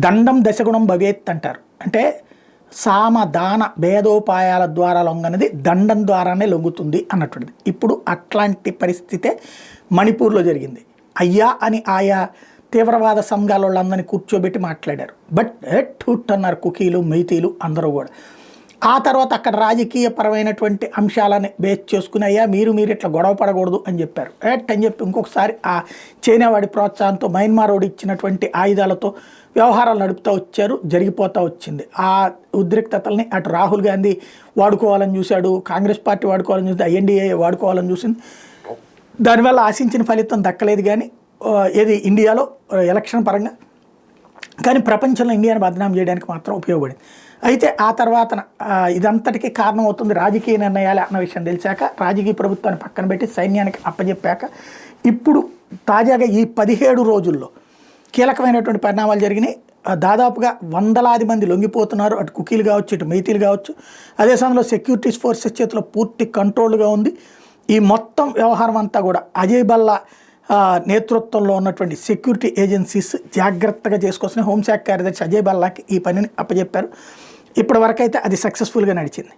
దండం దశగుణం భవేత్ అంటారు. అంటే సామ దాన భేదోపాయాల ద్వారా లొంగనది దండం ద్వారానే లొంగుతుంది అన్నటువంటిది. ఇప్పుడు అట్లాంటి పరిస్థితే మణిపూర్లో జరిగింది. అయ్యా అని ఆయా తీవ్రవాద సంఘాల వాళ్ళందరినీ కూర్చోబెట్టి మాట్లాడారు. బట్ ఠుట్ అన్నారు కుకీలు మైతీలు అందరూ కూడా. ఆ తర్వాత అక్కడ రాజకీయపరమైనటువంటి అంశాలని బేస్ చేసుకుని అయ్యా మీరు ఇట్లా గొడవ పడకూడదు అని చెప్పారు. అని చెప్పి ఇంకొకసారి ఆ చైనా వాడి ప్రోత్సాహంతో మయన్మార్ వాడు ఇచ్చినటువంటి ఆయుధాలతో వ్యవహారాలు నడుపుతూ వచ్చారు. జరిగిపోతూ వచ్చింది. ఆ ఉద్రిక్తతల్ని అటు రాహుల్ గాంధీ వాడుకోవాలని చూశాడు, కాంగ్రెస్ పార్టీ వాడుకోవాలని చూసి ఎన్డీఏ వాడుకోవాలని చూసింది. దానివల్ల ఆశించిన ఫలితం దక్కలేదు. కానీ ఏది ఇండియాలో ఎలక్షన్ పరంగా, కానీ ప్రపంచంలో ఇండియాని బదనాం చేయడానికి మాత్రం ఉపయోగపడింది. అయితే ఆ తర్వాత ఇదంతటికీ కారణం అవుతుంది రాజకీయ నిర్ణయాలే అన్న విషయం తెలిసాక రాజకీయ ప్రభుత్వాన్ని పక్కన పెట్టి సైన్యానికి అప్పచెప్పాక ఇప్పుడు తాజాగా ఈ 17 రోజుల్లో కీలకమైనటువంటి పరిణామాలు జరిగినాయి. దాదాపుగా వందలాది మంది లొంగిపోతున్నారు. అటు కుకీలు కావచ్చు, ఇటు మైతీలు కావచ్చు. అదే సమయంలో సెక్యూరిటీస్ ఫోర్సెస్ చేతిలో పూర్తి కంట్రోల్గా ఉంది. ఈ మొత్తం వ్యవహారం అంతా కూడా అజయ్ భల్లా నేతృత్వంలో ఉన్నటువంటి సెక్యూరిటీ ఏజెన్సీస్ జాగ్రత్తగా చేసుకోవాల్సిన హోంశాఖ కార్యదర్శి అజయ్ భల్లాకి ఈ పనిని అప్పచెప్పారు. ఇప్పటి వరకైతే అది సక్సెస్ఫుల్గా నడిచింది.